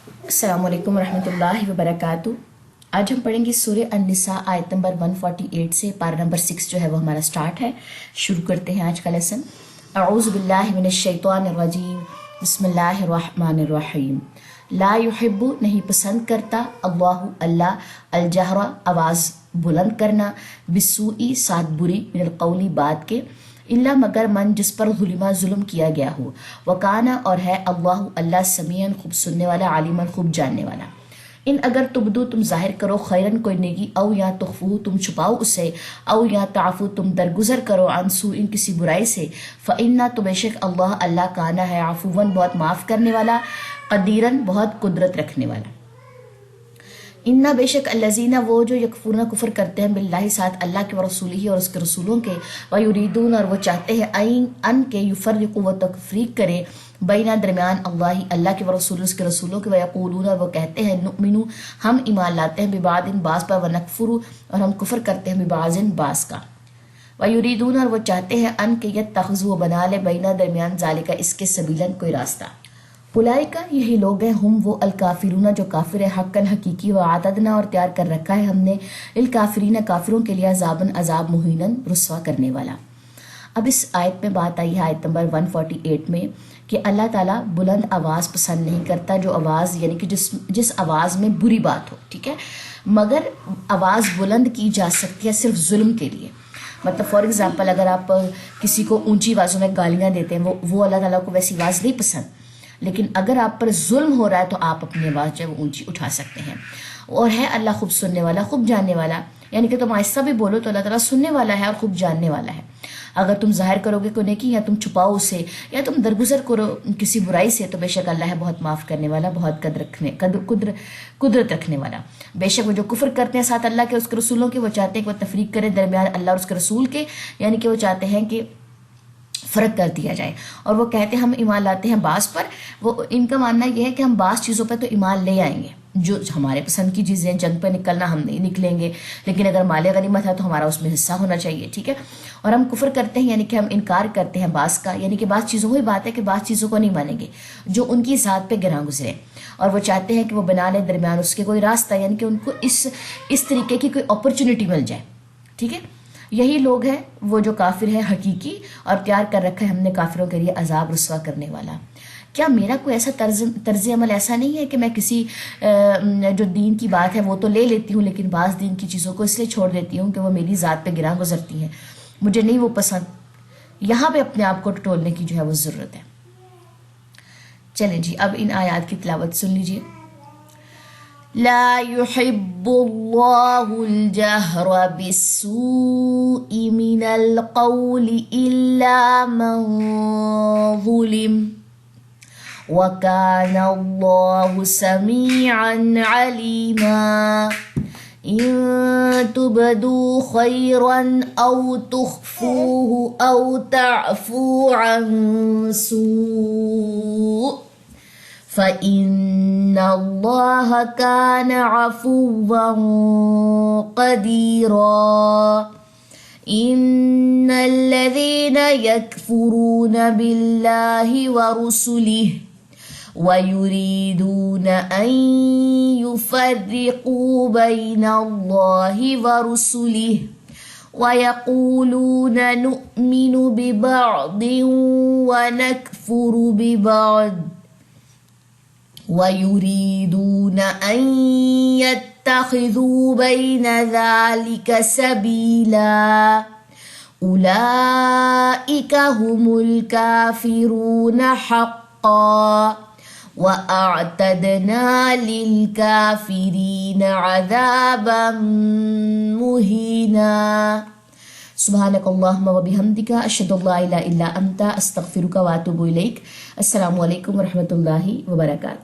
अस्सलाम वालेकुम रहमतुल्लाहि व बरकातुहू। आज हम पढ़ेंगे सूरह अन-निसा आयत नंबर 148 से पारा नंबर 6 जो है वो हमारा स्टार्ट है। शुरू करते हैं आज का लेसन। अऊज़ु बिल्लाहि मिनश शैतानिर रजीम, बिस्मिल्लाहिर रहमानिर रहीम। ला युहिब्बु नहीं पसंद करता, अल्लाहु अल्लाह, अल जहरा आवाज़ बुलंद करना, बिस्सूई साथ बुरी, मिनल कौली बात के, इल्ला मगर मन जिस पर जुल्म किया गया हो, वकाना और है अल्लाह अल्लाह समीअन खूब सुनने वाला, आलिमन खूब जानने वाला। इन अगर तुबदू तुम जाहिर करो खैरन कोई नेकी, औ या तुखफू तुम छुपाओ उसे, औ या ताफू तुम दरगुजर करो अनसू इन किसी बुराई से, फ़इन्ना तो बेशक अल्लाह अल्लाह काना है आफुवन बहुत माफ़ करने वाला, कदीरन बहुत कुदरत रखने वाला। इन्ना बेशक अल्लज़ीना वो जो यकफूरना कुफर करते हैं बिल्लाहि साथ अल्लाह के व रसूलिही और उसके रसूलों के, व युरीदून और वो चाहते हैं अन के युफर्रिकू व तफरीक करे बैना दरमियान अल्लाह अल्लाह के व रसूल उसके रसूलों के, व यक़ूलून और वो कहते हैं नुमिनु हम ईमान लाते हैं बिबादिन बास पर, व नकफुरु और हम कुफर करते हैं बिबाजिन बास का, व युरीदून और वो चाहते हैं अन के यत्तख़िज़ू बना ले बैना दरमियान ज़ालिका इसके सबीलन कोई रास्ता। उलाइका यही लोग हैं हम वो अलकाफिरूना जो काफिर है, हक्कन हकीकी, व आतदना और तैयार कर रखा है हमने इल काफिरीना काफिरों के लिए अजाबन अजाब मुहीनन रुस्वा करने वाला। अब इस आयत में बात आई है आयत नंबर 148 में कि अल्लाह ताला बुलंद आवाज़ पसंद नहीं करता, जो आवाज़ यानी कि जिस आवाज़ में बुरी बात हो, ठीक है, मगर आवाज़ बुलंद की जा सकती है सिर्फ जुल्म के लिए। मतलब फॉर एग्जाम्पल अगर आप किसी को ऊंची आवाज़ों में गालियाँ देते हैं, वो अल्लाह ताला को वैसी आवाज़ नहीं पसंद, लेकिन अगर आप पर जुल्म हो रहा है तो आप अपनी आवाज़ जो है वो ऊंची उठा सकते हैं। और है अल्लाह खूब सुनने वाला खूब जानने वाला, यानी कि तुम आहिस्ता भी बोलो तो अल्लाह ताला सुनने वाला है और खूब जानने वाला है। अगर तुम जाहिर करोगे कोई नेकी या तुम छुपाओ उसे या तुम दरगुजर करो किसी बुराई से, तो बेशक अल्लाह है बहुत माफ़ करने वाला, बहुत कुदरत रखने वाला। बेशक वो जो कुफर करते हैं साथ अल्लाह के उसके रसूलों के, वो चाहते हैं कि वो तफरीक करें दरमियान अल्लाह और उसके रसूल के, यानी कि वो चाहते हैं कि फ़र्क कर दिया जाए। और वो कहते हैं हम ईमान लाते हैं बास पर, वो इनका मानना यह है कि हम बास चीज़ों पर तो ईमान ले आएंगे, जो हमारे पसंद की चीज़ें, जंग पर निकलना हम नहीं निकलेंगे, लेकिन अगर माले गनीमत है तो हमारा उसमें हिस्सा होना चाहिए, ठीक है। और हम कुफर करते हैं यानी कि हम इनकार करते हैं बास का, यानी कि बास चीज़ों की बात है कि बास चीज़ों को नहीं मानेंगे जो उनकी ज़ात पे गिरा गुजरे, और वो चाहते हैं कि वो बना लें दरमियान उसके कोई रास्ता, यानी कि उनको इस तरीके की कोई अपॉर्चुनिटी मिल जाए, ठीक है। यही लोग हैं वो जो काफिर है हकीकी, और तैयार कर रखा है हमने काफिरों के लिए अजाब रुस्वा करने वाला। क्या मेरा कोई ऐसा तर्ज अमल ऐसा नहीं है कि मैं किसी जो दीन की बात है वो तो ले लेती हूँ, लेकिन बाज़ दीन की चीज़ों को इसलिए छोड़ देती हूँ कि वो मेरी ज़ात पे गिरा गुजरती हैं, मुझे नहीं वो पसंद। यहाँ पे अपने आप को टटोलने की जो है वो ज़रूरत है। चलें जी, अब इन आयात की तिलावत सुन लीजिए। ला युहिब्बुल्लाहुल जहरा बिस्सूइ मिनल कौलि इल्ला मन ज़ुलिम व काना अल्लाहु समीअन अलीमा। इन तुबदू खैरन औ तुख्फूहु औ तअफू अन सू फ़इन्ना अल्लाह कान अफ़ुव्वन क़दीरा। इन्नल्लज़ीना यकफ़ुरूना बिल्लाहि व रुसुलिहि व युरीदून अन युफ़र्रिक़ू बैना अल्लाहि व रुसुलिहि व यक़ूलून नु'मिनु बिबअदिन व नकफ़ुरु बिबअद व युरीदून अन यत्तख़िज़ू बैन ज़ालिका सबीला। उलाइका हुमुल काफ़िरून हक़्क़न व अअतदना लिल काफ़िरीन अज़ाबन मुहीना। सुब्हानकल्लाहुम्मा व बिहम्दिका अशहदु अल्ला इलाहा इल्ला अंता अस्तगफिरुका व अतूबु इलैक। अस्सलामु अलैकुम व रहमतुल्लाहि व बरकातुहू।